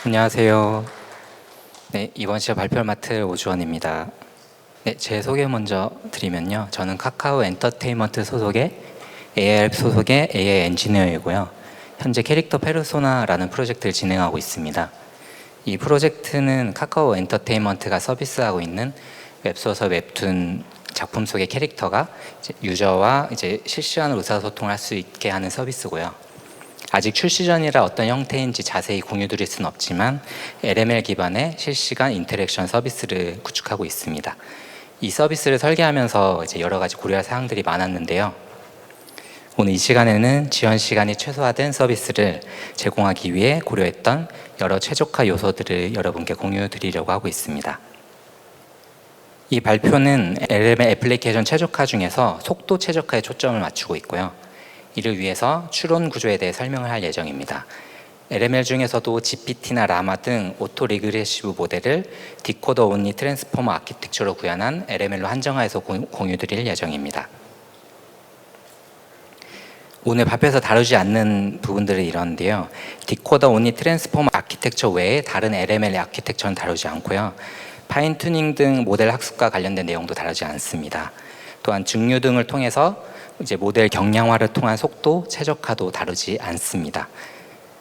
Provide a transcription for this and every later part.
안녕하세요. 네, 이번 시험 발표를 맡을 오주원입니다. 네, 제 소개 먼저 드리면요. 저는 카카오 엔터테인먼트 소속의 AI 소속의 AI 엔지니어이고요. 현재 캐릭터 페르소나라는 프로젝트를 진행하고 있습니다. 이 프로젝트는 카카오 엔터테인먼트가 서비스하고 있는 웹소설 웹툰 작품 속의 캐릭터가 유저와 실시간으로 의사소통을 할 수 있게 하는 서비스고요. 아직 출시 전이라 어떤 형태인지 자세히 공유드릴 수는 없지만 LML 기반의 실시간 인터랙션 서비스를 구축하고 있습니다. 이 서비스를 설계하면서 여러 가지 고려할 사항들이 많았는데요. 오늘 이 시간에는 지원 시간이 최소화된 서비스를 제공하기 위해 고려했던 여러 최적화 요소들을 여러분께 공유드리려고 하고 있습니다. 이 발표는 LML 애플리케이션 최적화 중에서 속도 최적화에 초점을 맞추고 있고요. 이를 위해서 추론 구조에 대해 설명을 할 예정입니다. LML 중에서도 GPT나 라마 등 오토 리그레시브 모델을 디코더 온리 트랜스포머 아키텍처로 구현한 LML로 한정화해서 공유드릴 예정입니다. 오늘 발표에서 다루지 않는 부분들은 이런데요. 디코더 온리 트랜스포머 아키텍처 외에 다른 LML 아키텍처는 다루지 않고요. 파인 튜닝 등 모델 학습과 관련된 내용도 다루지 않습니다. 또한 증류 등을 통해서 모델 경량화를 통한 속도, 최적화도 다루지 않습니다.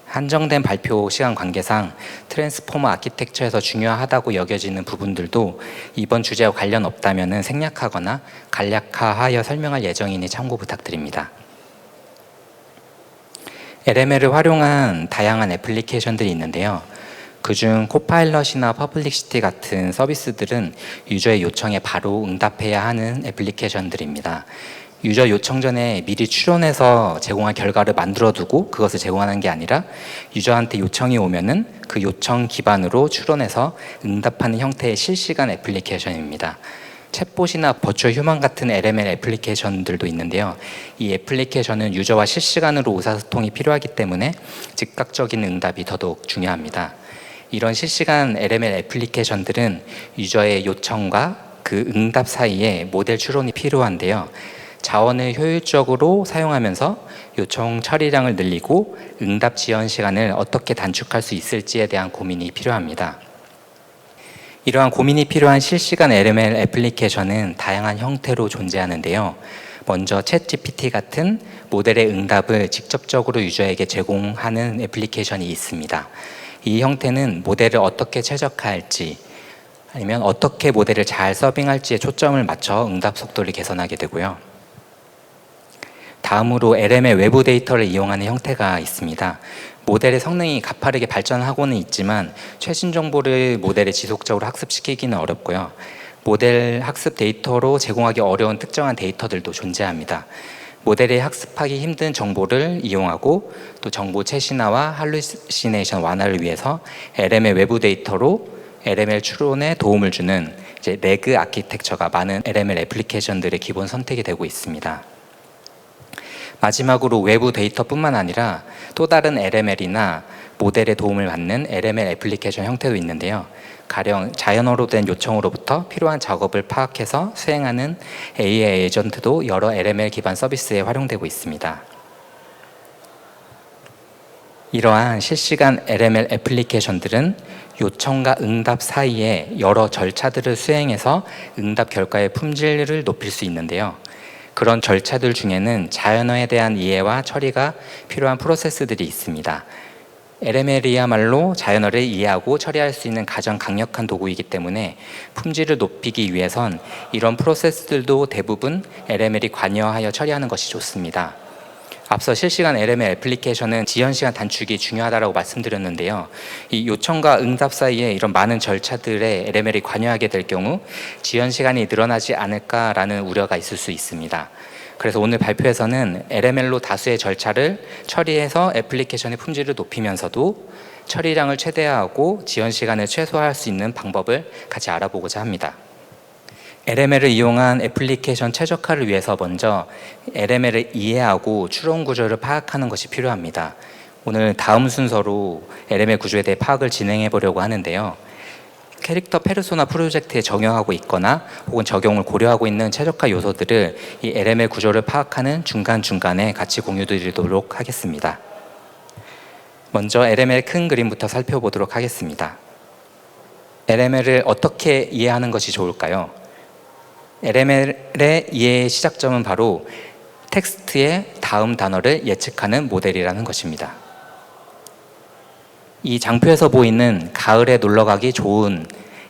한정된 발표 시간 관계상 트랜스포머 아키텍처에서 중요하다고 여겨지는 부분들도 이번 주제와 관련 없다면 생략하거나 간략화하여 설명할 예정이니 참고 부탁드립니다. LML을 활용한 다양한 애플리케이션들이 있는데요. 그중 코파일럿이나 퍼블릭시티 같은 서비스들은 유저의 요청에 바로 응답해야 하는 애플리케이션들입니다. 유저 요청 전에 미리 추론해서 제공할 결과를 만들어두고 그것을 제공하는 게 아니라 유저한테 요청이 오면은 그 요청 기반으로 추론해서 응답하는 형태의 실시간 애플리케이션입니다. 챗봇이나 버추얼 휴먼 같은 LML 애플리케이션들도 있는데요. 이 애플리케이션은 유저와 실시간으로 의사소통이 필요하기 때문에 즉각적인 응답이 더더욱 중요합니다. 이런 실시간 LML 애플리케이션들은 유저의 요청과 그 응답 사이에 모델 추론이 필요한데요. 자원을 효율적으로 사용하면서 요청 처리량을 늘리고 응답 지연 시간을 어떻게 단축할 수 있을지에 대한 고민이 필요합니다. 이러한 고민이 필요한 실시간 LML 애플리케이션은 다양한 형태로 존재하는데요. 먼저 챗GPT 같은 모델의 응답을 직접적으로 유저에게 제공하는 애플리케이션이 있습니다. 이 형태는 모델을 어떻게 최적화할지 아니면 어떻게 모델을 잘 서빙할지에 초점을 맞춰 응답 속도를 개선하게 되고요. 다음으로 LM의 외부 데이터를 이용하는 형태가 있습니다. 모델의 성능이 가파르게 발전하고는 있지만 최신 정보를 모델에 지속적으로 학습시키기는 어렵고요. 모델 학습 데이터로 제공하기 어려운 특정한 데이터들도 존재합니다. 모델이 학습하기 힘든 정보를 이용하고 또 정보 최신화와 할루시네이션 완화를 위해서 LM의 외부 데이터로 LML 추론에 도움을 주는 레그 아키텍처가 많은 LML 애플리케이션들의 기본 선택이 되고 있습니다. 마지막으로 외부 데이터뿐만 아니라 또 다른 LML이나 모델의 도움을 받는 LML 애플리케이션 형태도 있는데요. 가령 자연어로 된 요청으로부터 필요한 작업을 파악해서 수행하는 AI 에이전트도 여러 LML 기반 서비스에 활용되고 있습니다. 이러한 실시간 LML 애플리케이션들은 요청과 응답 사이에 여러 절차들을 수행해서 응답 결과의 품질을 높일 수 있는데요. 그런 절차들 중에는 자연어에 대한 이해와 처리가 필요한 프로세스들이 있습니다. LML이야말로 자연어를 이해하고 처리할 수 있는 가장 강력한 도구이기 때문에 품질을 높이기 위해선 이런 프로세스들도 대부분 LML이 관여하여 처리하는 것이 좋습니다. 앞서 실시간 LML 애플리케이션은 지연 시간 단축이 중요하다고 말씀드렸는데요. 이 요청과 응답 사이에 이런 많은 절차들에 LML이 관여하게 될 경우 지연 시간이 늘어나지 않을까라는 우려가 있을 수 있습니다. 그래서 오늘 발표에서는 LML로 다수의 절차를 처리해서 애플리케이션의 품질을 높이면서도 처리량을 최대화하고 지연 시간을 최소화할 수 있는 방법을 같이 알아보고자 합니다. LML을 이용한 애플리케이션 최적화를 위해서 먼저 LML을 이해하고 추론 구조를 파악하는 것이 필요합니다. 오늘 다음 순서로 LML 구조에 대해 파악을 진행해 보려고 하는데요. 캐릭터 페르소나 프로젝트에 적용하고 있거나 혹은 적용을 고려하고 있는 최적화 요소들을 이 LML 구조를 파악하는 중간중간에 같이 공유드리도록 하겠습니다. 먼저 LML의 큰 그림부터 살펴보도록 하겠습니다. LML을 어떻게 이해하는 것이 좋을까요? LML의 이해의 시작점은 바로 텍스트의 다음 단어를 예측하는 모델이라는 것입니다. 이 장표에서 보이는 가을에 놀러가기 좋은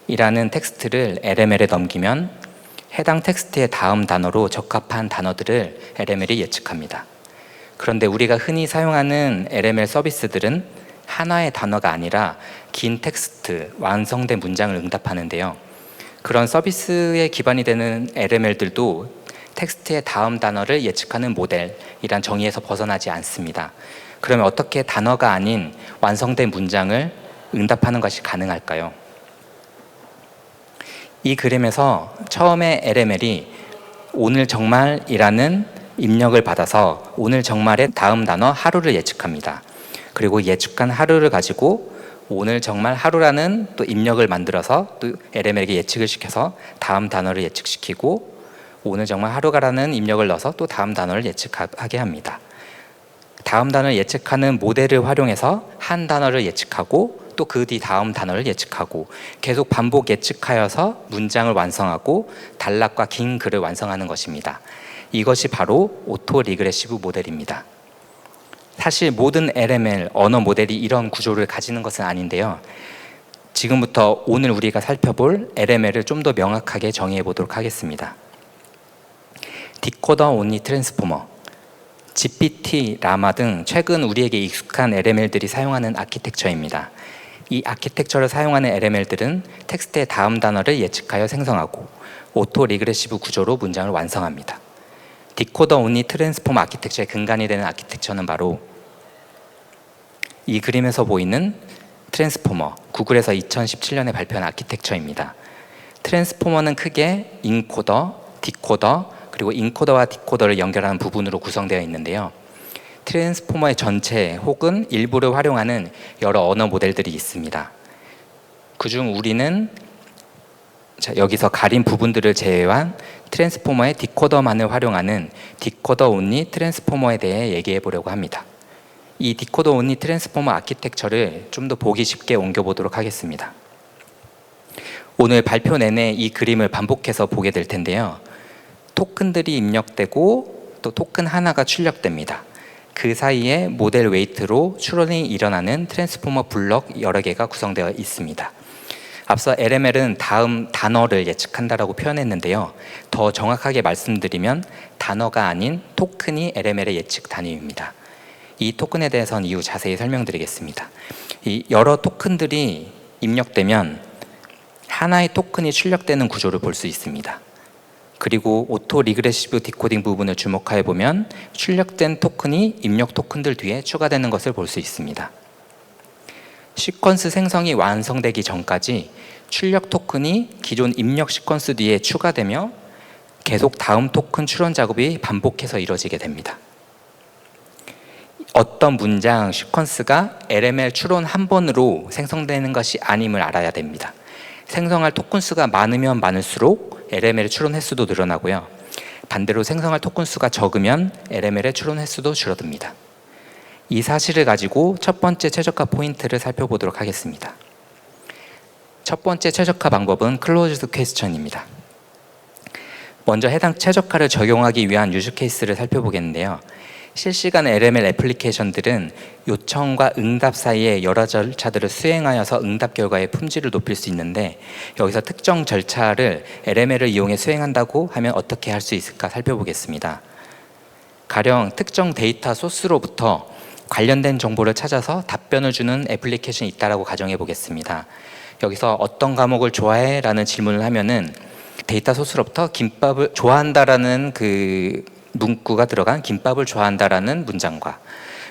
이라는 텍스트를 LML에 넘기면 해당 텍스트의 다음 단어로 적합한 단어들을 LML이 예측합니다. 그런데 우리가 흔히 사용하는 LML 서비스들은 하나의 단어가 아니라 긴 텍스트, 완성된 문장을 응답하는데요. 그런 서비스에 기반이 되는 LML들도 텍스트의 다음 단어를 예측하는 모델이란 정의에서 벗어나지 않습니다. 그러면 어떻게 단어가 아닌 완성된 문장을 응답하는 것이 가능할까요? 이 그림에서 처음에 LML이 오늘 정말이라는 입력을 받아서 오늘 정말의 다음 단어 하루를 예측합니다. 그리고 예측한 하루를 가지고 오늘 정말 하루라는 또 입력을 만들어서 또 LML에게 예측을 시켜서 다음 단어를 예측시키고 오늘 정말 하루가라는 입력을 넣어서 또 다음 단어를 예측하게 합니다. 다음 단어를 예측하는 모델을 활용해서 한 단어를 예측하고 또 그 뒤 다음 단어를 예측하고 계속 반복 예측하여서 문장을 완성하고 단락과 긴 글을 완성하는 것입니다. 이것이 바로 오토 리그레시브 모델입니다. 사실 모든 LML 언어 모델이 이런 구조를 가지는 것은 아닌데요. 지금부터 오늘 우리가 살펴볼 LML을 좀 더 명확하게 정의해 보도록 하겠습니다. 디코더 온리 트랜스포머, GPT, 라마 등 최근 우리에게 익숙한 LML들이 사용하는 아키텍처입니다. 이 아키텍처를 사용하는 LML들은 텍스트의 다음 단어를 예측하여 생성하고 오토 리그레시브 구조로 문장을 완성합니다. 디코더 온리 트랜스포머 아키텍처의 근간이 되는 아키텍처는 바로 이 그림에서 보이는 트랜스포머, 구글에서 2017년에 발표한 아키텍처입니다. 트랜스포머는 크게 인코더, 디코더, 그리고 인코더와 디코더를 연결하는 부분으로 구성되어 있는데요. 트랜스포머의 전체 혹은 일부를 활용하는 여러 언어 모델들이 있습니다. 그중 우리는 여기서 가린 부분들을 제외한 트랜스포머의 디코더만을 활용하는 디코더 온리 트랜스포머에 대해 얘기해 보려고 합니다. 이 디코더 온리 트랜스포머 아키텍처를 좀 더 보기 쉽게 옮겨보도록 하겠습니다. 오늘 발표 내내 이 그림을 반복해서 보게 될 텐데요. 토큰들이 입력되고 또 토큰 하나가 출력됩니다. 그 사이에 모델 웨이트로 추론이 일어나는 트랜스포머 블럭 여러 개가 구성되어 있습니다. 앞서 LML은 다음 단어를 예측한다라고 표현했는데요. 더 정확하게 말씀드리면 단어가 아닌 토큰이 LML의 예측 단위입니다. 이 토큰에 대해서는 이후 자세히 설명드리겠습니다. 이 여러 토큰들이 입력되면 하나의 토큰이 출력되는 구조를 볼 수 있습니다. 그리고 오토 리그레시브 디코딩 부분을 주목해 보면 출력된 토큰이 입력 토큰들 뒤에 추가되는 것을 볼 수 있습니다. 시퀀스 생성이 완성되기 전까지 출력 토큰이 기존 입력 시퀀스 뒤에 추가되며 계속 다음 토큰 추론 작업이 반복해서 이루어지게 됩니다. 어떤 문장 시퀀스가 LML 추론 한 번으로 생성되는 것이 아님을 알아야 됩니다. 생성할 토큰 수가 많으면 많을수록 LML의 추론 횟수도 늘어나고요. 반대로 생성할 토큰 수가 적으면 LML의 추론 횟수도 줄어듭니다. 이 사실을 가지고 첫 번째 최적화 포인트를 살펴보도록 하겠습니다. 첫 번째 최적화 방법은 클로즈드 퀘스천입니다. 먼저 해당 최적화를 적용하기 위한 유즈 케이스를 살펴보겠는데요. 실시간 LML 애플리케이션들은 요청과 응답 사이에 여러 절차들을 수행하여서 응답 결과의 품질을 높일 수 있는데 여기서 특정 절차를 LML을 이용해 수행한다고 하면 어떻게 할 수 있을까 살펴보겠습니다. 가령 특정 데이터 소스로부터 관련된 정보를 찾아서 답변을 주는 애플리케이션이 있다고 가정해 보겠습니다. 여기서 어떤 과목을 좋아해? 라는 질문을 하면은 데이터 소스로부터 김밥을 좋아한다라는 그 문구가 들어간 김밥을 좋아한다라는 문장과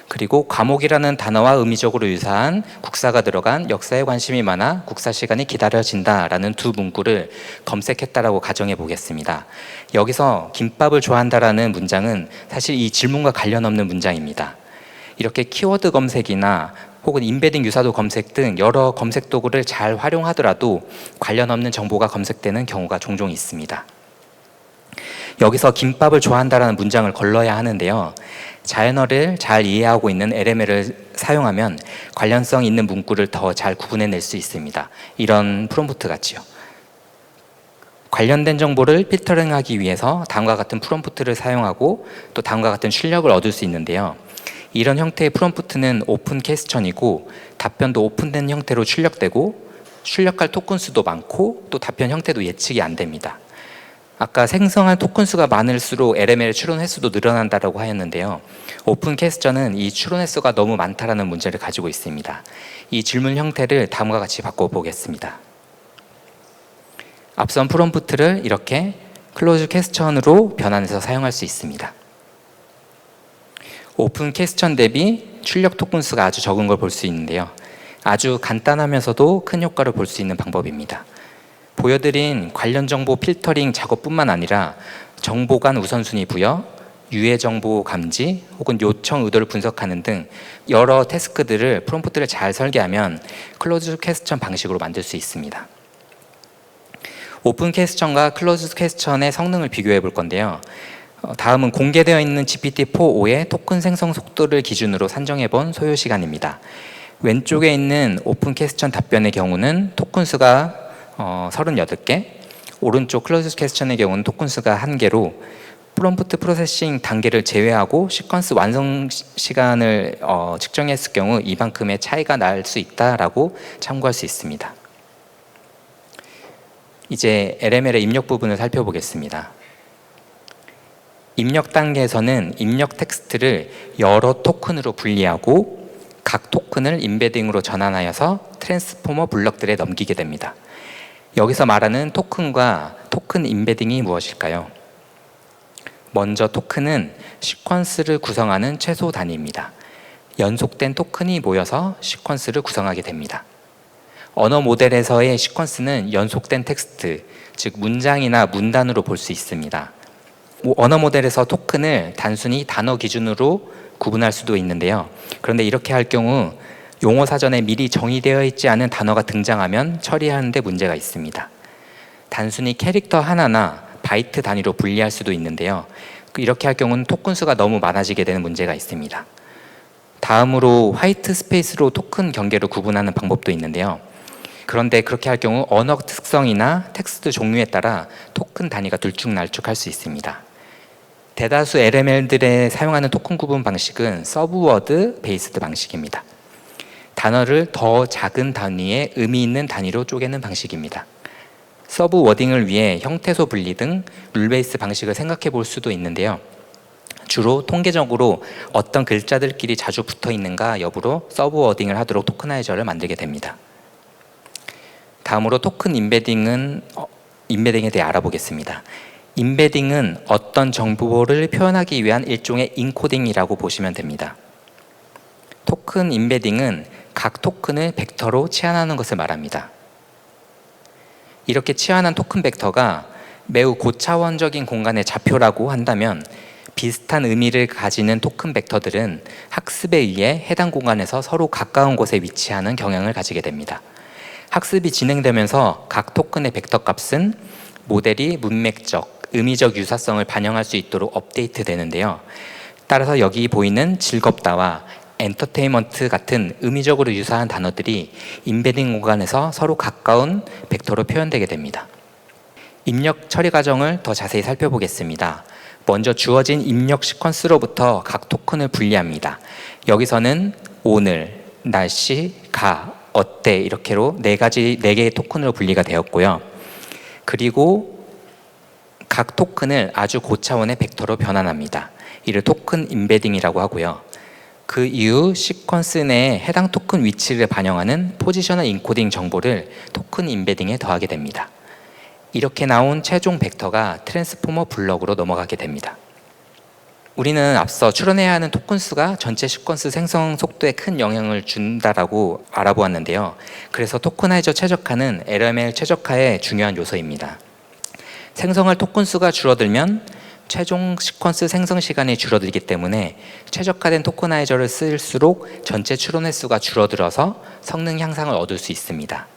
그리고 과목이라는 단어와 의미적으로 유사한 국사가 들어간 역사에 관심이 많아 국사 시간이 기다려진다라는 두 문구를 검색했다라고 가정해 보겠습니다. 여기서 김밥을 좋아한다라는 문장은 사실 이 질문과 관련 없는 문장입니다. 이렇게 키워드 검색이나 혹은 인베딩 유사도 검색 등 여러 검색 도구를 잘 활용하더라도 관련 없는 정보가 검색되는 경우가 종종 있습니다. 여기서 김밥을 좋아한다라는 문장을 걸러야 하는데요. 자연어를 잘 이해하고 있는 LML을 사용하면 관련성 있는 문구를 더 잘 구분해낼 수 있습니다. 이런 프롬프트 같지요. 관련된 정보를 필터링하기 위해서 다음과 같은 프롬프트를 사용하고 또 다음과 같은 출력을 얻을 수 있는데요. 이런 형태의 프롬프트는 오픈 퀘스천이고 답변도 오픈된 형태로 출력되고 출력할 토큰 수도 많고 또 답변 형태도 예측이 안 됩니다. 아까 생성한 토큰 수가 많을수록 LML 추론 횟수도 늘어난다고 하였는데요. 오픈 퀘스천은 이 추론 횟수가 너무 많다라는 문제를 가지고 있습니다. 이 질문 형태를 다음과 같이 바꿔보겠습니다. 앞선 프롬프트를 이렇게 클로즈 퀘스천으로 변환해서 사용할 수 있습니다. 오픈 퀘스천 대비 출력 토큰 수가 아주 적은 걸 볼 수 있는데요. 아주 간단하면서도 큰 효과를 볼 수 있는 방법입니다. 보여드린 관련 정보 필터링 작업뿐만 아니라 정보 간 우선순위 부여, 유해 정보 감지 혹은 요청 의도를 분석하는 등 여러 태스크들을 프롬프트를 잘 설계하면 클로즈 퀘스천 방식으로 만들 수 있습니다. 오픈 퀘스천과 클로즈 퀘스천의 성능을 비교해 볼 건데요. 다음은 공개되어 있는 GPT-4.5의 토큰 생성 속도를 기준으로 산정해 본 소요 시간입니다. 왼쪽에 있는 오픈 퀘스천 답변의 경우는 토큰 수가 38개, 오른쪽 클로즈 퀘스천의 경우는 토큰 수가 1개로 프롬프트 프로세싱 단계를 제외하고 시퀀스 완성 시간을 측정했을 경우 이만큼의 차이가 날 수 있다라고 참고할 수 있습니다. 이제 LML의 입력 부분을 살펴보겠습니다. 입력 단계에서는 입력 텍스트를 여러 토큰으로 분리하고 각 토큰을 임베딩으로 전환하여서 트랜스포머 블럭들에 넘기게 됩니다. 여기서 말하는 토큰과 토큰 임베딩이 무엇일까요? 먼저 토큰은 시퀀스를 구성하는 최소 단위입니다. 연속된 토큰이 모여서 시퀀스를 구성하게 됩니다. 언어 모델에서의 시퀀스는 연속된 텍스트, 즉 문장이나 문단으로 볼 수 있습니다. 언어 모델에서 토큰을 단순히 단어 기준으로 구분할 수도 있는데요. 그런데 이렇게 할 경우 용어 사전에 미리 정의되어 있지 않은 단어가 등장하면 처리하는 데 문제가 있습니다. 단순히 캐릭터 하나나 바이트 단위로 분리할 수도 있는데요. 이렇게 할 경우는 토큰 수가 너무 많아지게 되는 문제가 있습니다. 다음으로 화이트 스페이스로 토큰 경계를 구분하는 방법도 있는데요. 그런데 그렇게 할 경우 언어 특성이나 텍스트 종류에 따라 토큰 단위가 들쭉날쭉할 수 있습니다. 대다수 LML들에 사용하는 토큰 구분 방식은 서브워드 베이스드 방식입니다. 단어를 더 작은 단위의 의미 있는 단위로 쪼개는 방식입니다. 서브 워딩을 위해 형태소 분리 등 룰 베이스 방식을 생각해 볼 수도 있는데요. 주로 통계적으로 어떤 글자들끼리 자주 붙어 있는가 여부로 서브 워딩을 하도록 토크나이저를 만들게 됩니다. 다음으로 토큰 임베딩에 대해 알아보겠습니다. 임베딩은 어떤 정보를 표현하기 위한 일종의 인코딩이라고 보시면 됩니다. 토큰 임베딩은 각 토큰을 벡터로 치환하는 것을 말합니다. 이렇게 치환한 토큰 벡터가 매우 고차원적인 공간의 좌표라고 한다면 비슷한 의미를 가지는 토큰 벡터들은 학습에 의해 해당 공간에서 서로 가까운 곳에 위치하는 경향을 가지게 됩니다. 학습이 진행되면서 각 토큰의 벡터 값은 모델이 문맥적, 의미적 유사성을 반영할 수 있도록 업데이트 되는데요. 따라서 여기 보이는 즐겁다와 엔터테인먼트 같은 의미적으로 유사한 단어들이 임베딩 공간에서 서로 가까운 벡터로 표현되게 됩니다. 입력 처리 과정을 더 자세히 살펴보겠습니다. 먼저 주어진 입력 시퀀스로부터 각 토큰을 분리합니다. 여기서는 오늘, 날씨, 가, 어때 이렇게로 네 개의 토큰으로 분리가 되었고요. 그리고 각 토큰을 아주 고차원의 벡터로 변환합니다. 이를 토큰 임베딩이라고 하고요. 그 이후 시퀀스 내에 해당 토큰 위치를 반영하는 포지셔널 인코딩 정보를 토큰 임베딩에 더하게 됩니다. 이렇게 나온 최종 벡터가 트랜스포머 블럭으로 넘어가게 됩니다. 우리는 앞서 추론해야 하는 토큰 수가 전체 시퀀스 생성 속도에 큰 영향을 준다라고 알아보았는데요. 그래서 토크나이저 최적화는 LML 최적화의 중요한 요소입니다. 생성할 토큰 수가 줄어들면 최종 시퀀스 생성 시간이 줄어들기 때문에 최적화된 토크나이저를 쓸수록 전체 추론 횟수가 줄어들어서 성능 향상을 얻을 수 있습니다.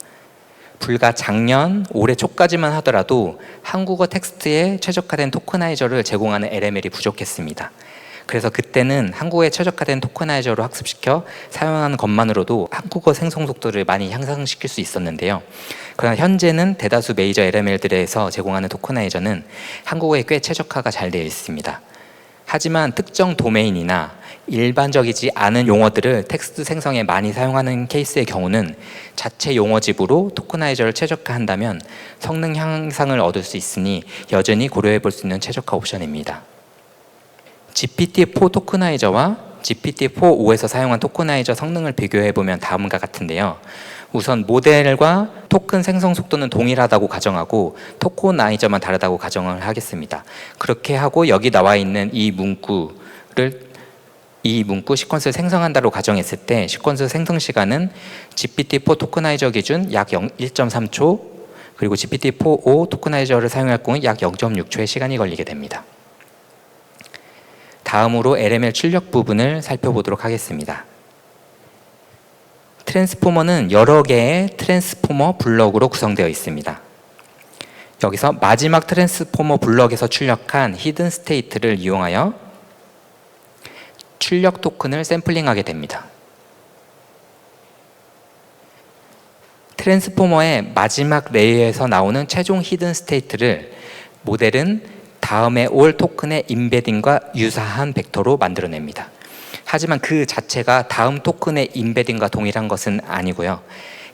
불과 작년, 올해 초까지만 하더라도 한국어 텍스트에 최적화된 토커나이저를 제공하는 LML이 부족했습니다. 그래서 그때는 한국어에 최적화된 토커나이저로 학습시켜 사용하는 것만으로도 한국어 생성 속도를 많이 향상시킬 수 있었는데요. 그러나 현재는 대다수 메이저 LML들에서 제공하는 토커나이저는 한국어에 꽤 최적화가 잘 되어 있습니다. 하지만 특정 도메인이나 일반적이지 않은 용어들을 텍스트 생성에 많이 사용하는 케이스의 경우는 자체 용어집으로 토커나이저를 최적화한다면 성능 향상을 얻을 수 있으니 여전히 고려해 볼 수 있는 최적화 옵션입니다. GPT-4 토커나이저와 GPT-4.5에서 사용한 토커나이저 성능을 비교해보면 다음과 같은데요. 우선 모델과 토큰 생성 속도는 동일하다고 가정하고 토커나이저만 다르다고 가정을 하겠습니다. 그렇게 하고 여기 나와 있는 이 문구 시퀀스를 생성한다로 가정했을 때 시퀀스 생성 시간은 GPT-4 토커나이저 기준 약 1.3초, 그리고 GPT-4.5 토커나이저를 사용할 경우 약 0.6초의 시간이 걸리게 됩니다. 다음으로 LML 출력 부분을 살펴보도록 하겠습니다. 트랜스포머는 여러 개의 트랜스포머 블럭으로 구성되어 있습니다. 여기서 마지막 트랜스포머 블럭에서 출력한 히든 스테이트를 이용하여 출력 토큰을 샘플링하게 됩니다. 트랜스포머의 마지막 레이어에서 나오는 최종 히든 스테이트를 모델은 다음에 올 토큰의 임베딩과 유사한 벡터로 만들어냅니다. 하지만 그 자체가 다음 토큰의 임베딩과 동일한 것은 아니고요.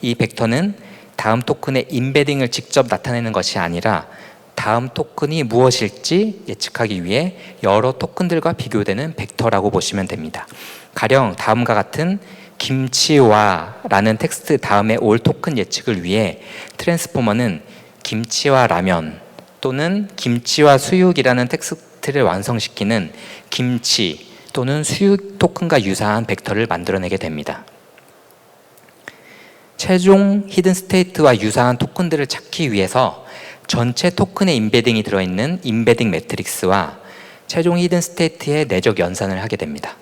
이 벡터는 다음 토큰의 임베딩을 직접 나타내는 것이 아니라 다음 토큰이 무엇일지 예측하기 위해 여러 토큰들과 비교되는 벡터라고 보시면 됩니다. 가령 다음과 같은 김치와라는 텍스트 다음에 올 토큰 예측을 위해 트랜스포머는 김치와 라면 또는 김치와 수육이라는 텍스트를 완성시키는 김치 또는 수육 토큰과 유사한 벡터를 만들어내게 됩니다. 최종 히든 스테이트와 유사한 토큰들을 찾기 위해서 전체 토큰의 임베딩이 들어있는 임베딩 매트릭스와 최종 히든 스테이트의 내적 연산을 하게 됩니다.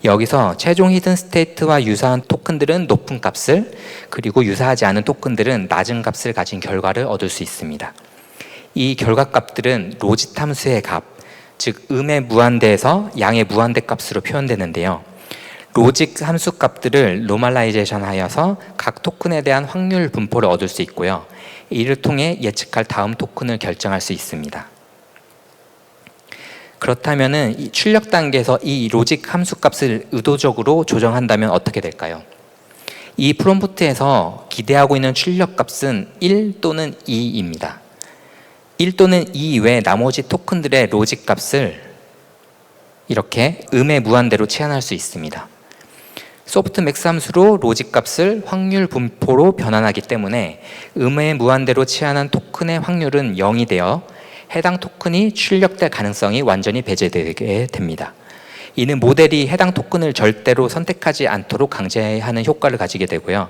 여기서 최종 히든 스테이트와 유사한 토큰들은 높은 값을, 그리고 유사하지 않은 토큰들은 낮은 값을 가진 결과를 얻을 수 있습니다. 이 결과값들은 로짓 함수의 값, 즉 음의 무한대에서 양의 무한대 값으로 표현되는데요. 로직 함수 값들을 노멀라이제이션 하여서 각 토큰에 대한 확률 분포를 얻을 수 있고요. 이를 통해 예측할 다음 토큰을 결정할 수 있습니다. 그렇다면 이 출력 단계에서 이 로직 함수 값을 의도적으로 조정한다면 어떻게 될까요? 이 프롬프트에서 기대하고 있는 출력 값은 1 또는 2입니다. 1 또는 2 외 나머지 토큰들의 로직 값을 이렇게 음의 무한대로 치환할 수 있습니다. 소프트맥스 함수로 로직 값을 확률 분포로 변환하기 때문에 음의 무한대로 치환한 토큰의 확률은 0이 되어 해당 토큰이 출력될 가능성이 완전히 배제되게 됩니다. 이는 모델이 해당 토큰을 절대로 선택하지 않도록 강제하는 효과를 가지게 되고요.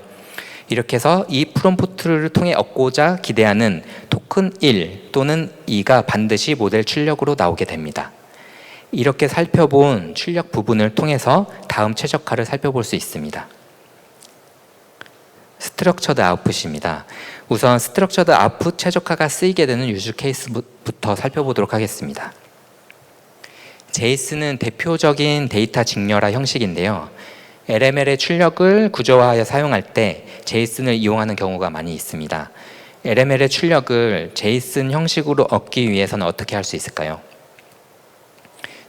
이렇게 해서 이 프롬프트를 통해 얻고자 기대하는 토큰 1 또는 2가 반드시 모델 출력으로 나오게 됩니다. 이렇게 살펴본 출력 부분을 통해서 다음 최적화를 살펴볼 수 있습니다. 스트럭처드 아웃풋입니다. 우선 스트럭처드 아웃풋 최적화가 쓰이게 되는 유즈 케이스부터 살펴보도록 하겠습니다. 제이슨은 대표적인 데이터 직렬화 형식인데요. LML의 출력을 구조화하여 사용할 때 제이슨을 이용하는 경우가 많이 있습니다. LML의 출력을 제이슨 형식으로 얻기 위해서는 어떻게 할 수 있을까요?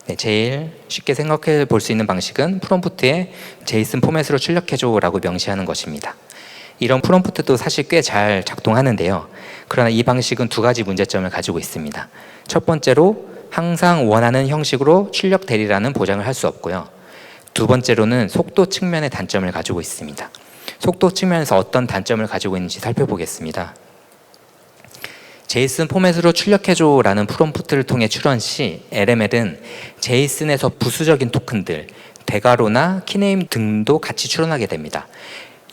네, 제일 쉽게 생각해 볼 수 있는 방식은 프롬프트에 제이슨 포맷으로 출력해줘 라고 명시하는 것입니다. 이런 프롬프트도 사실 꽤 잘 작동하는데요. 그러나 이 방식은 두 가지 문제점을 가지고 있습니다. 첫 번째로 항상 원하는 형식으로 출력 되리라는 보장을 할 수 없고요. 두 번째로는 속도 측면의 단점을 가지고 있습니다. 속도 측면에서 어떤 단점을 가지고 있는지 살펴보겠습니다. 제이슨 포맷으로 출력해줘 라는 프롬프트를 통해 출원 시 LML은 제이슨에서 부수적인 토큰들, 대괄호나 키네임 등도 같이 출원하게 됩니다.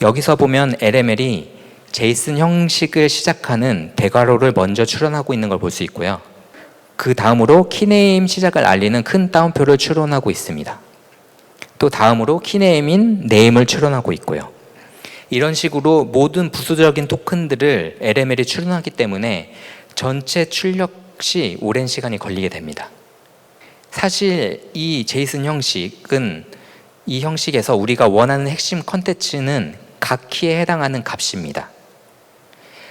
여기서 보면 LML이 제이슨 형식을 시작하는 대괄호를 먼저 출원하고 있는 걸 볼 수 있고요. 그 다음으로 키네임 시작을 알리는 큰 따옴표를 출원하고 있습니다. 또 다음으로 키네임인 네임을 출원하고 있고요. 이런 식으로 모든 부수적인 토큰들을 LML이 추론하기 때문에 전체 출력 시 오랜 시간이 걸리게 됩니다. 사실 이 제이슨 형식은 이 형식에서 우리가 원하는 핵심 컨텐츠는 각 키에 해당하는 값입니다.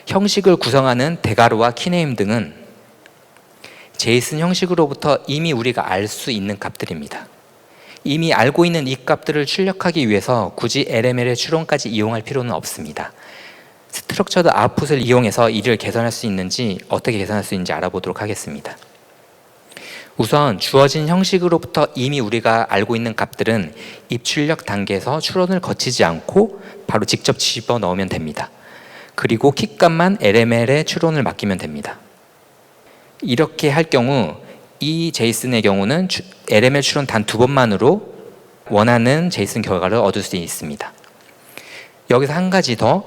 형식을 구성하는 대괄호와 키네임 등은 제이슨 형식으로부터 이미 우리가 알 수 있는 값들입니다. 이미 알고 있는 이 값들을 출력하기 위해서 굳이 LML의 추론까지 이용할 필요는 없습니다. 스트럭처드 아웃풋을 이용해서 이를 개선할 수 있는지, 어떻게 개선할 수 있는지 알아보도록 하겠습니다. 우선 주어진 형식으로부터 이미 우리가 알고 있는 값들은 입출력 단계에서 추론을 거치지 않고 바로 직접 집어넣으면 됩니다. 그리고 키값만 LML에 추론을 맡기면 됩니다. 이렇게 할 경우 이 제이슨의 경우는 LML 추론 단 2번만으로 원하는 제이슨 결과를 얻을 수 있습니다. 여기서 한 가지 더,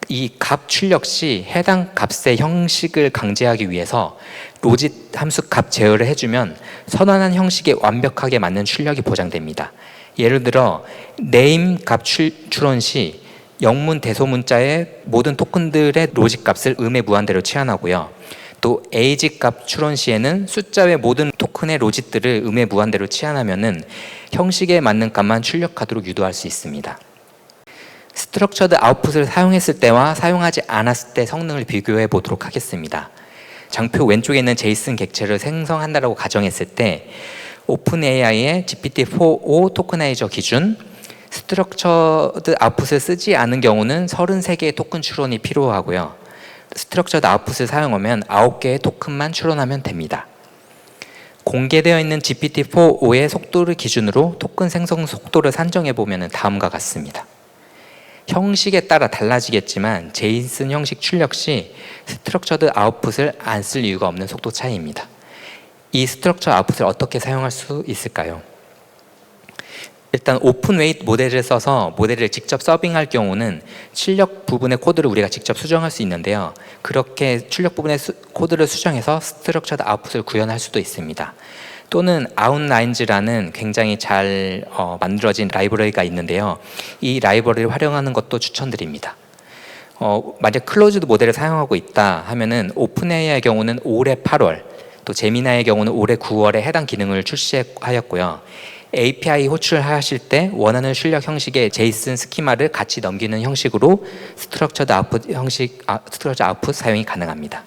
이 값 출력 시 해당 값의 형식을 강제하기 위해서 로짓 함수 값 제어를 해주면 선언한 형식에 완벽하게 맞는 출력이 보장됩니다. 예를 들어 name 값 추론 시 영문 대소문자의 모든 토큰들의 로직 값을 음의 무한대로 치환하고요. 또 age 값 추론 시에는 숫자의 모든 토큰의 로직들을 음의 무한대로 치환하면은 형식에 맞는 값만 출력하도록 유도할 수 있습니다. 스트럭처드 아웃풋을 사용했을 때와 사용하지 않았을 때 성능을 비교해 보도록 하겠습니다. 장표 왼쪽에 있는 제이슨 객체를 생성한다고 가정했을 때 오픈AI의 GPT-4o 토크나이저 기준 스트럭처드 아웃풋을 쓰지 않은 경우는 33개의 토큰 추론이 필요하고요. 스트럭처드 아웃풋을 사용하면 9개의 토큰만 추론하면 됩니다. 공개되어 있는 GPT-4o의 속도를 기준으로 토큰 생성 속도를 산정해 보면 다음과 같습니다. 형식에 따라 달라지겠지만 제이슨 형식 출력 시 스트럭처드 아웃풋을 안 쓸 이유가 없는 속도 차이입니다. 이 스트럭처 아웃풋을 어떻게 사용할 수 있을까요? 일단 오픈 웨이트 모델을 써서 모델을 직접 서빙할 경우는 출력 부분의 코드를 우리가 직접 수정할 수 있는데요. 그렇게 출력 부분의 코드를 수정해서 스트럭처드 아웃풋을 구현할 수도 있습니다. 또는 아웃라인즈라는 굉장히 잘 만들어진 라이브러리가 있는데요. 이 라이브러리를 활용하는 것도 추천드립니다. 만약 클로즈드 모델을 사용하고 있다 하면은 오픈AI의 경우는 올해 8월, 또 제미나이의 경우는 올해 9월에 해당 기능을 출시하였고요. API 호출하실 때 원하는 출력 형식의 제이슨 스키마를 같이 넘기는 형식으로 스트럭처드 아웃풋 스트럭처 아웃풋 사용이 가능합니다.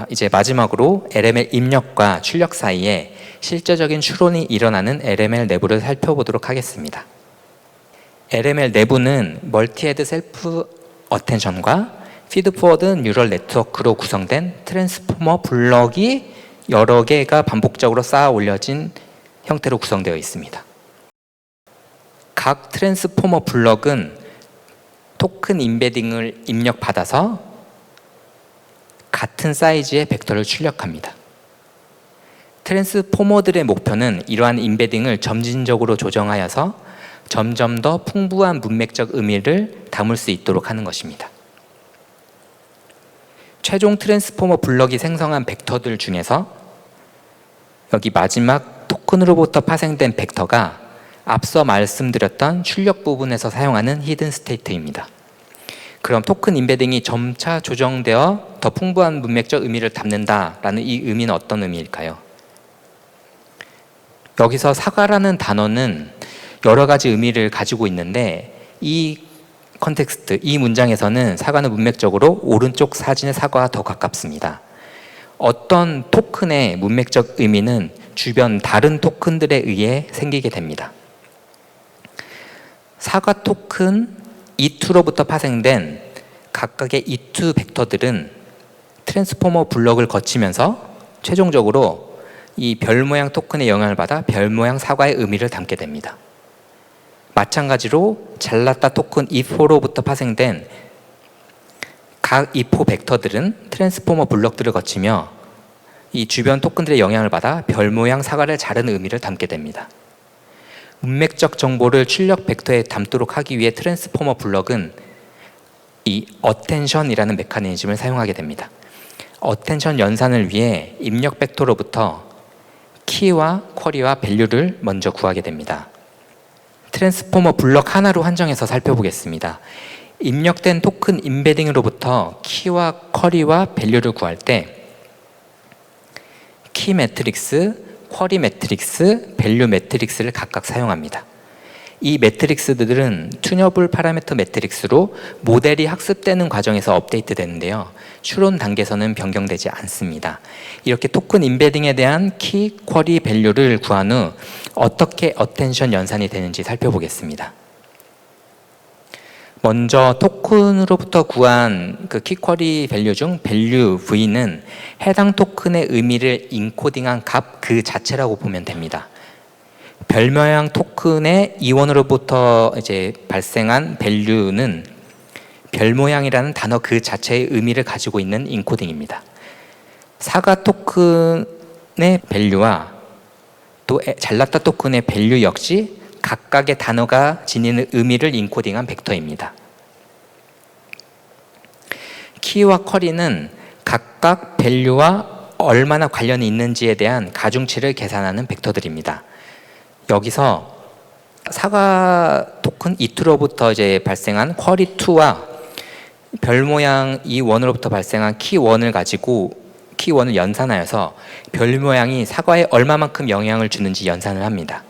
이제 마지막으로 LML 입력과 출력 사이에 실제적인 추론이 일어나는 LML 내부를 살펴보도록 하겠습니다. LML 내부는 멀티헤드 셀프 어텐션과 피드포워드 뉴럴 네트워크로 구성된 트랜스포머 블럭이 여러 개가 반복적으로 쌓아 올려진 형태로 구성되어 있습니다. 각 트랜스포머 블럭은 토큰 임베딩을 입력받아서 같은 사이즈의 벡터를 출력합니다. 트랜스포머들의 목표는 이러한 임베딩을 점진적으로 조정하여서 점점 더 풍부한 문맥적 의미를 담을 수 있도록 하는 것입니다. 최종 트랜스포머 블럭이 생성한 벡터들 중에서 여기 마지막 토큰으로부터 파생된 벡터가 앞서 말씀드렸던 출력 부분에서 사용하는 히든 스테이트입니다. 그럼 토큰 임베딩이 점차 조정되어 더 풍부한 문맥적 의미를 담는다라는 이 의미는 어떤 의미일까요? 여기서 사과라는 단어는 여러 가지 의미를 가지고 있는데 이 컨텍스트, 이 문장에서는 사과는 문맥적으로 오른쪽 사진의 사과와 더 가깝습니다. 어떤 토큰의 문맥적 의미는 주변 다른 토큰들에 의해 생기게 됩니다. 사과 토큰 E2로부터 파생된 각각의 E2 벡터들은 트랜스포머 블럭을 거치면서 최종적으로 이 별 모양 토큰의 영향을 받아 별 모양 사과의 의미를 담게 됩니다. 마찬가지로 잘났다 토큰 E4로부터 파생된 각 E4 벡터들은 트랜스포머 블럭들을 거치며 이 주변 토큰들의 영향을 받아 별 모양 사과를 자르는 의미를 담게 됩니다. 문맥적 정보를 출력 벡터에 담도록 하기 위해 트랜스포머 블럭은 이 어텐션이라는 메커니즘을 사용하게 됩니다. 어텐션 연산을 위해 입력 벡터로부터 키와 쿼리와 밸류를 먼저 구하게 됩니다. 트랜스포머 블럭 하나로 한정해서 살펴보겠습니다. 입력된 토큰 임베딩으로부터 키와 쿼리와 밸류를 구할 때 키 매트릭스, 쿼리 매트릭스, 밸류 매트릭스를 각각 사용합니다. 이 매트릭스들은 튜너블 파라미터 매트릭스로 모델이 학습되는 과정에서 업데이트 되는데요. 추론 단계에서는 변경되지 않습니다. 이렇게 토큰 임베딩에 대한 키, 쿼리, 밸류를 구한 후 어떻게 어텐션 연산이 되는지 살펴보겠습니다. 먼저 토큰으로부터 구한 그 키, 쿼리, 밸류 중 밸류 V는 해당 토큰의 의미를 인코딩한 값 그 자체라고 보면 됩니다. 별 모양 토큰의 이원으로부터 이제 발생한 밸류는 별 모양이라는 단어 그 자체의 의미를 가지고 있는 인코딩입니다. 사과 토큰의 밸류와 또 잘났다 토큰의 밸류 역시 각각의 단어가 지니는 의미를 인코딩한 벡터입니다. 키와 쿼리는 각각 밸류와 얼마나 관련이 있는지에 대한 가중치를 계산하는 벡터들입니다. 여기서 사과 토큰 E2로부터 이제 발생한 쿼리 2와 별 모양 E1으로부터 발생한 키1을 가지고 키1을 연산하여서 별 모양이 사과에 얼마만큼 영향을 주는지 연산을 합니다.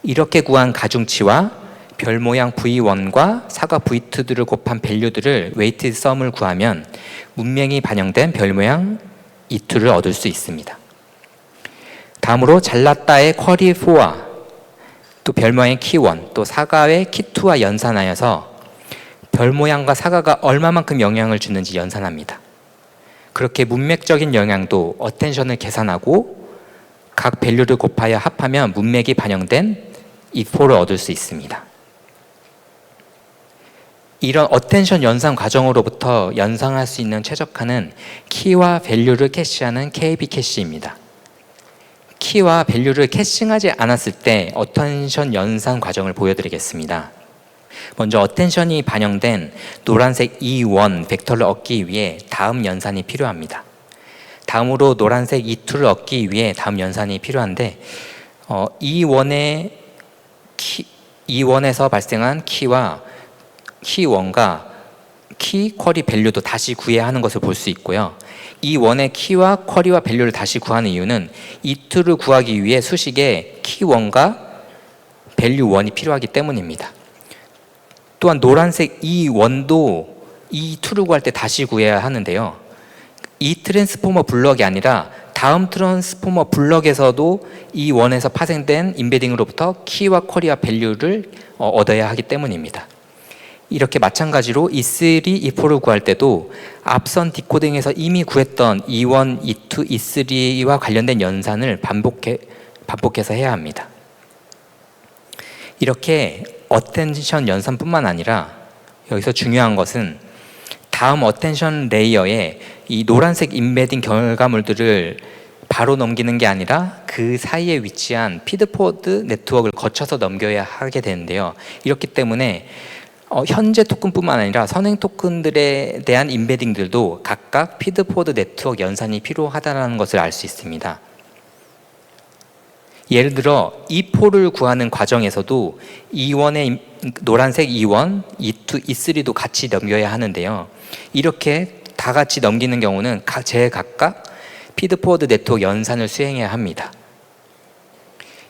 이렇게 구한 가중치와 별 모양 V1과 사과 V2들을 곱한 밸류들을 웨이티드 썸을 구하면 문맥이 반영된 별 모양 E2를 얻을 수 있습니다. 다음으로 잘났다의 쿼리 4와 또 별 모양의 키1, 또 사과의 키2와 연산하여서 별 모양과 사과가 얼마만큼 영향을 주는지 연산합니다. 그렇게 문맥적인 영향도 어텐션을 계산하고 각 밸류를 곱하여 합하면 문맥이 반영된 E4를 얻을 수 있습니다. 이런 어텐션 연산 과정으로부터 연상할 수 있는 최적화는 키와 밸류를 캐시하는 KB 캐시입니다. 키와 밸류를 캐싱하지 않았을 때 어텐션 연산 과정을 보여드리겠습니다. 먼저 어텐션이 반영된 노란색 E1 벡터를 얻기 위해 다음 연산이 필요합니다. 다음으로 노란색 E2를 얻기 위해 다음 연산이 필요한데 E1에서 발생한 키와 키1과 키, 쿼리, 밸류도 다시 구해야 하는 것을 볼 수 있고요. E1의 키와 쿼리와 밸류를 다시 구하는 이유는 E2를 구하기 위해 수식에 키1과 밸류 1이 필요하기 때문입니다. 또한 노란색 E1도 E2를 구할 때 다시 구해야 하는데요. 이 트랜스포머 블럭이 아니라 다음 트랜스포머 블럭에서도 E1에서 파생된 임베딩으로부터 키와 쿼리와 밸류를 얻어야 하기 때문입니다. 이렇게 마찬가지로 E3, E4를 구할 때도 앞선 디코딩에서 이미 구했던 E1, E2, E3와 관련된 연산을 반복해서 해야 합니다. 이렇게 어텐션 연산뿐만 아니라 여기서 중요한 것은 다음 어텐션 레이어에 이 노란색 임베딩 결과물들을 바로 넘기는 게 아니라 그 사이에 위치한 피드포드 네트워크를 거쳐서 넘겨야 하게 되는데요. 이렇기 때문에 현재 토큰뿐만 아니라 선행 토큰들에 대한 임베딩들도 각각 피드포드 네트워크 연산이 필요하다는 것을 알 수 있습니다. 예를 들어 E4를 구하는 과정에서도 E1의 노란색 E1, E2, E3도 같이 넘겨야 하는데요. 이렇게 다 같이 넘기는 경우는 제각각 피드포드 네트워크 연산을 수행해야 합니다.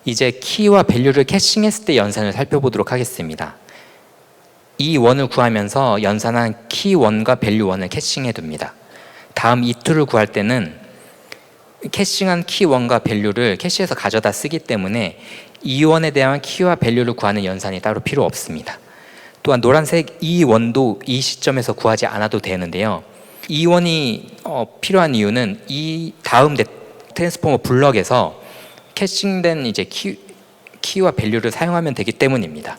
이제 키와 밸류를 캐싱했을 때 연산을 살펴보도록 하겠습니다. E1을 구하면서 연산한 키1과 밸류 1을 캐싱해 둡니다. 다음 E2를 구할 때는 캐싱한 키1과 밸류를 캐시해서 가져다 쓰기 때문에 E1에 대한 키와 밸류를 구하는 연산이 따로 필요 없습니다. 또한 노란색 E1도 이 시점에서 구하지 않아도 되는데요. E1이 필요한 이유는 이 다음 트랜스포머 블럭에서 캐싱된 이제 키와 밸류를 사용하면 되기 때문입니다.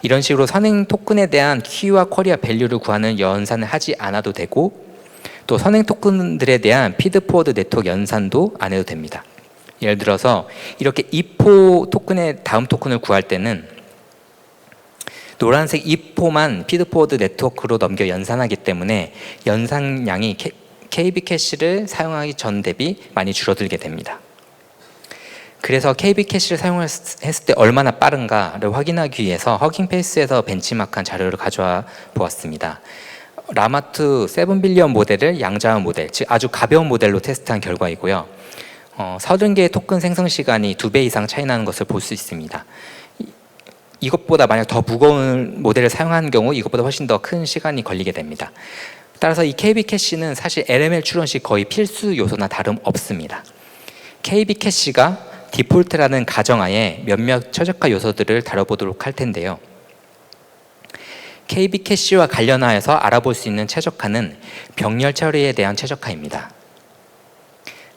이런 식으로 선행 토큰에 대한 키와 쿼리와 밸류를 구하는 연산을 하지 않아도 되고 또 선행 토큰들에 대한 피드포워드 네트워크 연산도 안 해도 됩니다. 예를 들어서 이렇게 E4 토큰의 다음 토큰을 구할 때는 노란색 E4만 피드포워드 네트워크로 넘겨 연산하기 때문에 연산량이 KB 캐시를 사용하기 전 대비 많이 줄어들게 됩니다. 그래서 KB 캐시를 사용했을 때 얼마나 빠른가를 확인하기 위해서 허깅페이스에서 벤치마크한 자료를 가져와 보았습니다. 라마2 7빌리언 모델을 양자음 모델, 즉 아주 가벼운 모델로 테스트한 결과이고요. 30개의 토큰 생성 시간이 2배 이상 차이 나는 것을 볼 수 있습니다. 이것보다 만약 더 무거운 모델을 사용하는 경우 이것보다 훨씬 더 큰 시간이 걸리게 됩니다. 따라서 이 KB 캐시는 사실 LML 추론 시 거의 필수 요소나 다름없습니다. KB 캐시가 디폴트라는 가정하에 몇몇 최적화 요소들을 다뤄보도록 할 텐데요. KB 캐시와 관련하여서 알아볼 수 있는 최적화는 병렬 처리에 대한 최적화입니다.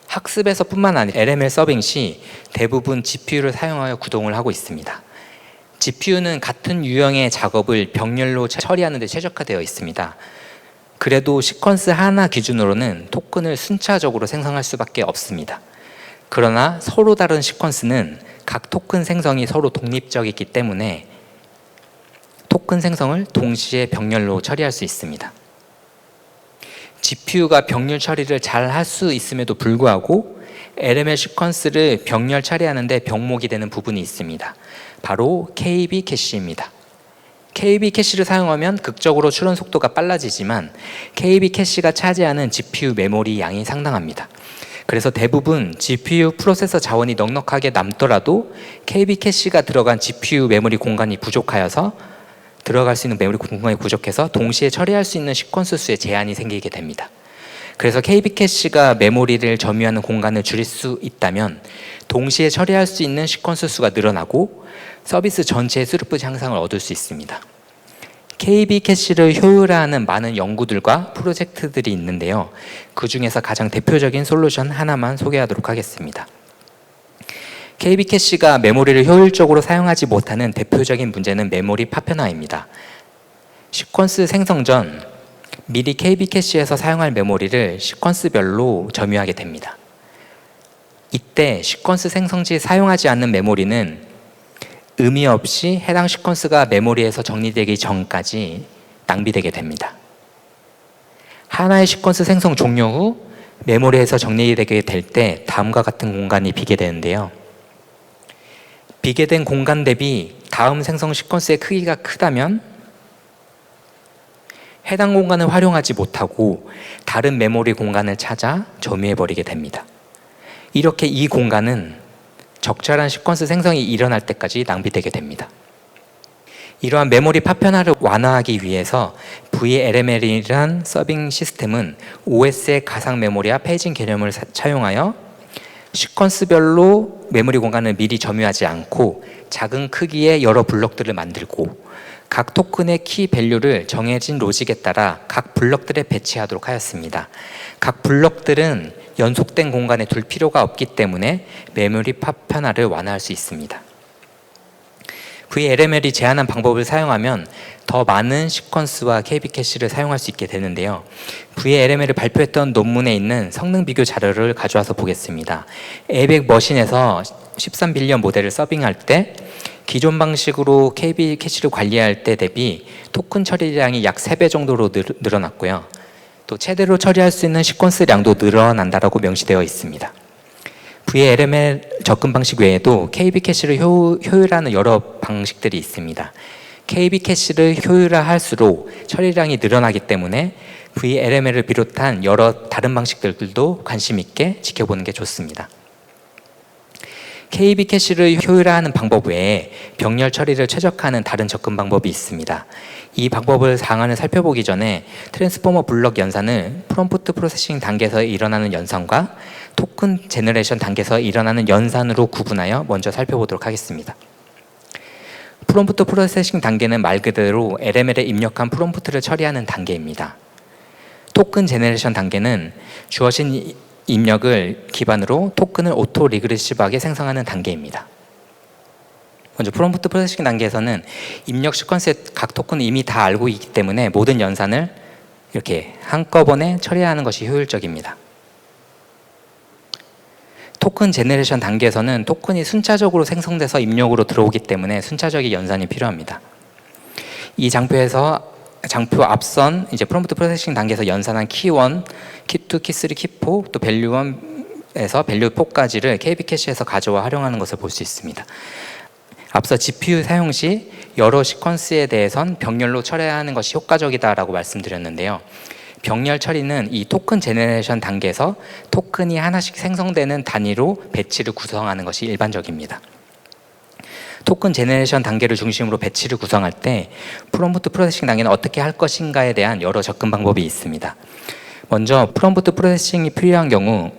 학습에서 뿐만 아니라 LML 서빙 시 대부분 GPU를 사용하여 구동을 하고 있습니다. GPU는 같은 유형의 작업을 병렬로 처리하는 데 최적화되어 있습니다. 그래도 시퀀스 하나 기준으로는 토큰을 순차적으로 생성할 수밖에 없습니다. 그러나 서로 다른 시퀀스는 각 토큰 생성이 서로 독립적이기 때문에 토큰 생성을 동시에 병렬로 처리할 수 있습니다. GPU가 병렬 처리를 잘 할 수 있음에도 불구하고 LML 시퀀스를 병렬 처리하는 데 병목이 되는 부분이 있습니다. 바로 KB 캐시입니다. KB 캐시를 사용하면 극적으로 추론 속도가 빨라지지만 KB 캐시가 차지하는 GPU 메모리 양이 상당합니다. 그래서 대부분 GPU 프로세서 자원이 넉넉하게 남더라도 KB 캐시가 들어간 GPU 메모리 공간이 부족하여서 들어갈 수 있는 메모리 공간이 부족해서 동시에 처리할 수 있는 시퀀스 수에 제한이 생기게 됩니다. 그래서 KB 캐시가 메모리를 점유하는 공간을 줄일 수 있다면 동시에 처리할 수 있는 시퀀스 수가 늘어나고 서비스 전체의 스루풋 향상을 얻을 수 있습니다. KB 캐시를 효율화하는 많은 연구들과 프로젝트들이 있는데요. 그 중에서 가장 대표적인 솔루션 하나만 소개하도록 하겠습니다. KB 캐시가 메모리를 효율적으로 사용하지 못하는 대표적인 문제는 메모리 파편화입니다. 시퀀스 생성 전 미리 KB 캐시에서 사용할 메모리를 시퀀스별로 점유하게 됩니다. 이때 시퀀스 생성 시 사용하지 않는 메모리는 의미 없이 해당 시퀀스가 메모리에서 정리되기 전까지 낭비되게 됩니다. 하나의 시퀀스 생성 종료 후 메모리에서 정리되게 될 때 다음과 같은 공간이 비게 되는데요. 비게 된 공간 대비 다음 생성 시퀀스의 크기가 크다면 해당 공간을 활용하지 못하고 다른 메모리 공간을 찾아 점유해버리게 됩니다. 이렇게 이 공간은 적절한 시퀀스 생성이 일어날 때까지 낭비되게 됩니다. 이러한 메모리 파편화를 완화하기 위해서 VLML이란 서빙 시스템은 OS의 가상 메모리와 페이징 개념을 차용하여 시퀀스별로 메모리 공간을 미리 점유하지 않고 작은 크기의 여러 블럭들을 만들고 각 토큰의 키 밸류를 정해진 로직에 따라 각 블럭들에 배치하도록 하였습니다. 각 블럭들은 연속된 공간에 둘 필요가 없기 때문에 메모리 파편화를 완화할 수 있습니다. VLML이 제한한 방법을 사용하면 더 많은 시퀀스와 KB 캐시를 사용할 수 있게 되는데요. VLML을 발표했던 논문에 있는 성능 비교 자료를 가져와서 보겠습니다. 에이벡 머신에서 13빌리언 모델을 서빙할 때 기존 방식으로 KB 캐시를 관리할 때 대비 토큰 처리량이 약 3배 정도로 늘어났고요. 또 최대로 처리할 수 있는 시퀀스 량도 늘어난다라고 명시되어 있습니다. VLML 접근 방식 외에도 KB 캐시를 효율화하는 여러 방식들이 있습니다. KB 캐시를 효율화할수록 처리량이 늘어나기 때문에 VLML을 비롯한 여러 다른 방식들도 관심 있게 지켜보는 게 좋습니다. KB 캐시를 효율화하는 방법 외에 병렬 처리를 최적화하는 다른 접근 방법이 있습니다. 이 방법을 상한을 살펴보기 전에 트랜스포머 블럭 연산을 프롬프트 프로세싱 단계에서 일어나는 연산과 토큰 제너레이션 단계에서 일어나는 연산으로 구분하여 먼저 살펴보도록 하겠습니다. 프롬프트 프로세싱 단계는 말 그대로 LML에 입력한 프롬프트를 처리하는 단계입니다. 토큰 제너레이션 단계는 주어진 입력을 기반으로 토큰을 오토 리그레시브하게 생성하는 단계입니다. 먼저 프롬프트 프로세싱 단계에서는 입력 시퀀스의 각 토큰을 이미 다 알고 있기 때문에 모든 연산을 이렇게 한꺼번에 처리하는 것이 효율적입니다. 토큰 제너레이션 단계에서는 토큰이 순차적으로 생성돼서 입력으로 들어오기 때문에 순차적인 연산이 필요합니다. 이 장표 앞선 이제 프롬프트 프로세싱 단계에서 연산한 키1, 키2, 키3, 키4, 또 밸류1, 에서 밸류 4까지를 KB 캐시에서 가져와 활용하는 것을 볼 수 있습니다. 앞서 GPU 사용 시 여러 시퀀스에 대해선 병렬로 처리하는 것이 효과적이다라고 말씀드렸는데요. 병렬 처리는 이 토큰 제너레이션 단계에서 토큰이 하나씩 생성되는 단위로 배치를 구성하는 것이 일반적입니다. 토큰 제너레이션 단계를 중심으로 배치를 구성할 때 프롬프트 프로세싱 단계는 어떻게 할 것인가에 대한 여러 접근 방법이 있습니다. 먼저 프롬프트 프로세싱이 필요한 경우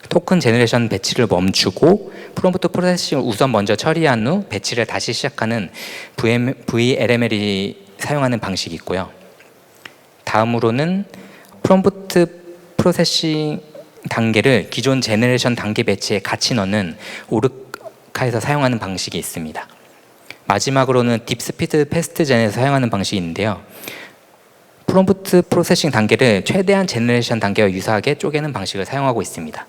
토큰 제너레이션 배치를 멈추고 프롬프트 프로세싱을 우선 먼저 처리한 후 배치를 다시 시작하는 VLML이 사용하는 방식이 있고요. 다음으로는 프롬프트 프로세싱 단계를 기존 제너레이션 단계 배치에 같이 넣는 오르카에서 사용하는 방식이 있습니다. 마지막으로는 딥스피드 패스트젠에서 사용하는 방식이 있는데요. 프롬프트 프로세싱 단계를 최대한 제너레이션 단계와 유사하게 쪼개는 방식을 사용하고 있습니다.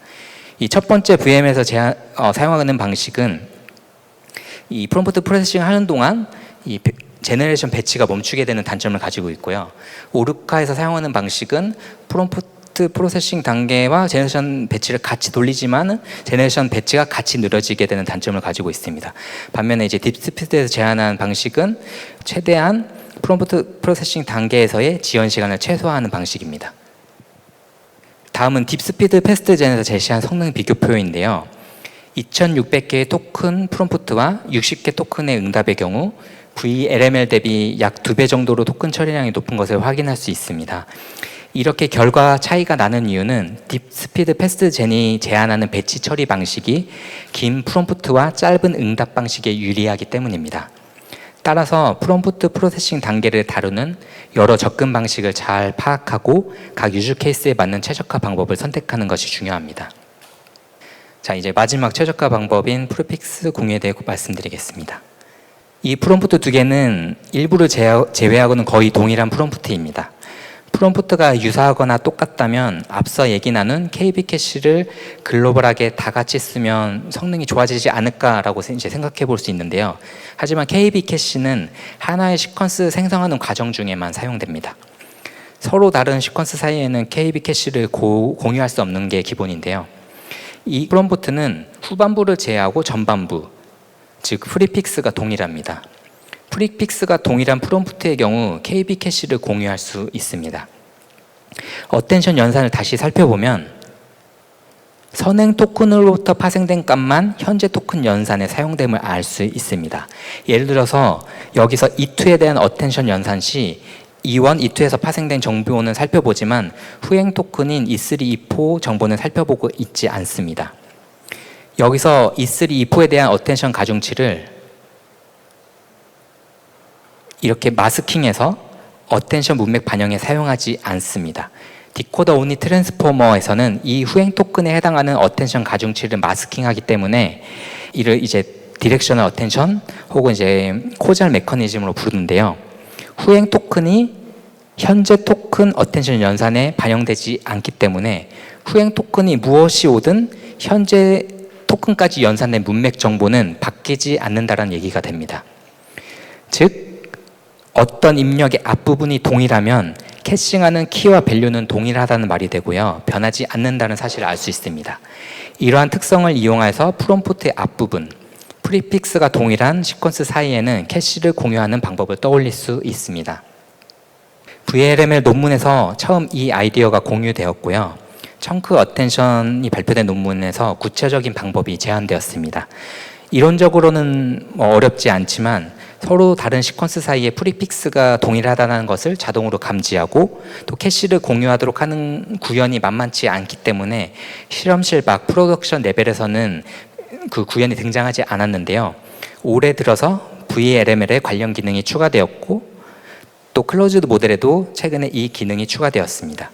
이 첫 번째 VM에서 사용하는 방식은 이 프롬프트 프로세싱 하는 동안 이 제너레이션 배치가 멈추게 되는 단점을 가지고 있고요. 오르카에서 사용하는 방식은 프롬프트 프로세싱 단계와 제너레이션 배치를 같이 돌리지만 제너레이션 배치가 같이 늘어지게 되는 단점을 가지고 있습니다. 반면에 이제 딥스피드에서 제한한 방식은 최대한 프롬프트 프로세싱 단계에서의 지연 시간을 최소화하는 방식입니다. 다음은 딥스피드 패스트젠에서 제시한 성능 비교표인데요. 2600개의 토큰 프롬프트와 60개 토큰의 응답의 경우 VLML 대비 약 2배 정도로 토큰 처리량이 높은 것을 확인할 수 있습니다. 이렇게 결과 차이가 나는 이유는 딥스피드 패스트젠이 제한하는 배치 처리 방식이 긴 프롬프트와 짧은 응답 방식에 유리하기 때문입니다. 따라서 프롬프트 프로세싱 단계를 다루는 여러 접근 방식을 잘 파악하고 각 유즈 케이스에 맞는 최적화 방법을 선택하는 것이 중요합니다. 자, 이제 마지막 최적화 방법인 프리픽스 공유에 대해 말씀드리겠습니다. 이 프롬프트 두 개는 일부를 제외하고는 거의 동일한 프롬프트입니다. 프롬프트가 유사하거나 똑같다면 앞서 얘기 나눈 KB 캐시를 글로벌하게 다 같이 쓰면 성능이 좋아지지 않을까라고 이제 생각해 볼 수 있는데요. 하지만 KB 캐시는 하나의 시퀀스 생성하는 과정 중에만 사용됩니다. 서로 다른 시퀀스 사이에는 KB 캐시를 공유할 수 없는 게 기본인데요. 이 프롬프트는 후반부를 제외하고 전반부, 즉 프리픽스가 동일합니다. 프리픽스가 동일한 프롬프트의 경우 KB 캐시를 공유할 수 있습니다. 어텐션 연산을 다시 살펴보면 선행 토큰으로부터 파생된 값만 현재 토큰 연산에 사용됨을 알 수 있습니다. 예를 들어서 여기서 E2에 대한 어텐션 연산 시 E1, E2에서 파생된 정보는 살펴보지만 후행 토큰인 E3, E4 정보는 살펴보고 있지 않습니다. 여기서 E3, E4에 대한 어텐션 가중치를 이렇게 마스킹해서 어텐션 문맥 반영에 사용하지 않습니다. 디코더 온리 트랜스포머에서는 이 후행 토큰에 해당하는 어텐션 가중치를 마스킹하기 때문에 이를 이제 디렉셔널 어텐션 혹은 이제 코잘 메커니즘으로 부르는데요. 후행 토큰이 현재 토큰 어텐션 연산에 반영되지 않기 때문에 후행 토큰이 무엇이 오든 현재 토큰까지 연산된 문맥 정보는 바뀌지 않는다는 얘기가 됩니다. 즉 어떤 입력의 앞부분이 동일하면 캐싱하는 키와 밸류는 동일하다는 말이 되고요. 변하지 않는다는 사실을 알 수 있습니다. 이러한 특성을 이용해서 프롬프트의 앞부분, 프리픽스가 동일한 시퀀스 사이에는 캐시를 공유하는 방법을 떠올릴 수 있습니다. VLML 논문에서 처음 이 아이디어가 공유되었고요. 청크 어텐션이 발표된 논문에서 구체적인 방법이 제안되었습니다. 이론적으로는 어렵지 않지만 서로 다른 시퀀스 사이에 프리픽스가 동일하다는 것을 자동으로 감지하고 또 캐시를 공유하도록 하는 구현이 만만치 않기 때문에 실험실 밖 프로덕션 레벨에서는 그 구현이 등장하지 않았는데요. 올해 들어서 VLML에 관련 기능이 추가되었고 또 클로즈드 모델에도 최근에 이 기능이 추가되었습니다.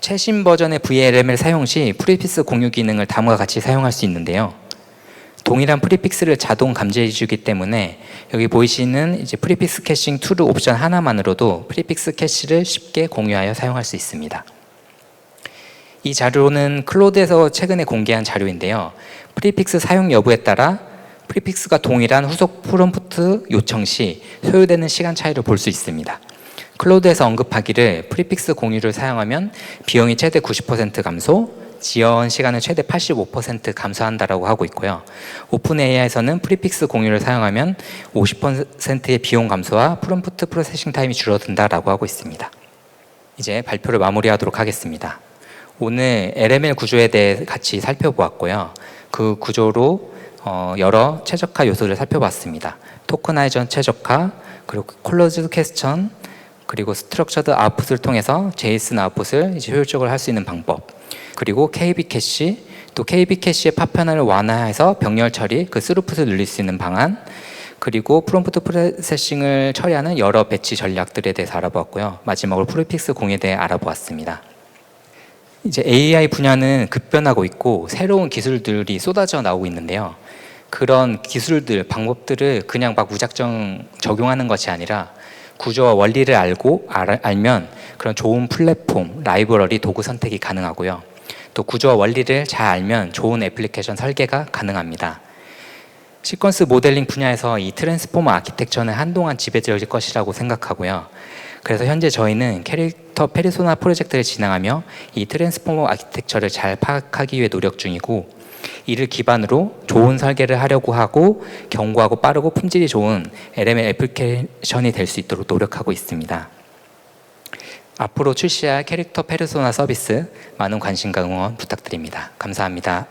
최신 버전의 VLML 사용 시 프리픽스 공유 기능을 다음과 같이 사용할 수 있는데요. 동일한 프리픽스를 자동 감지해 주기 때문에 여기 보이시는 이제 프리픽스 캐싱 툴 옵션 하나만으로도 프리픽스 캐시를 쉽게 공유하여 사용할 수 있습니다. 이 자료는 클로드에서 최근에 공개한 자료인데요. 프리픽스 사용 여부에 따라 프리픽스가 동일한 후속 프롬프트 요청 시 소요되는 시간 차이를 볼 수 있습니다. 클로드에서 언급하기를 프리픽스 공유를 사용하면 비용이 최대 90% 감소, 지연 시간을 최대 85% 감소한다라고 하고 있고요. 오픈 AI에서는 프리픽스 공유를 사용하면 50%의 비용 감소와 프롬프트 프로세싱 타임이 줄어든다라고 하고 있습니다. 이제 발표를 마무리하도록 하겠습니다. 오늘 LML 구조에 대해 같이 살펴보았고요. 그 구조로 여러 최적화 요소를 살펴봤습니다. 토커나이전 최적화, 그리고 클로즈드 퀘스천, 그리고 스트럭처드 아웃풋을 통해서 제이슨 아웃풋을 이제 효율적으로 할 수 있는 방법, 그리고 KB 캐시, 또 KB 캐시의 파편화를 완화해서 병렬 처리, 그 스루풋을 늘릴 수 있는 방안, 그리고 프롬프트 프로세싱을 처리하는 여러 배치 전략들에 대해서 알아보았고요. 마지막으로 프리픽스 공에 대해 알아보았습니다. 이제 AI 분야는 급변하고 있고 새로운 기술들이 쏟아져 나오고 있는데요. 그런 기술들, 방법들을 그냥 막 무작정 적용하는 것이 아니라 구조와 원리를 알면 그런 좋은 플랫폼, 라이브러리, 도구 선택이 가능하고요. 또 구조와 원리를 잘 알면 좋은 애플리케이션 설계가 가능합니다. 시퀀스 모델링 분야에서 이 트랜스포머 아키텍처는 한동안 지배적일 것이라고 생각하고요. 그래서 현재 저희는 캐릭터 페르소나 프로젝트를 진행하며 이 트랜스포머 아키텍처를 잘 파악하기 위해 노력 중이고, 이를 기반으로 좋은 설계를 하려고 하고 견고하고 빠르고 품질이 좋은 LML 애플리케이션이 될 수 있도록 노력하고 있습니다. 앞으로 출시할 캐릭터 페르소나 서비스 많은 관심과 응원 부탁드립니다. 감사합니다.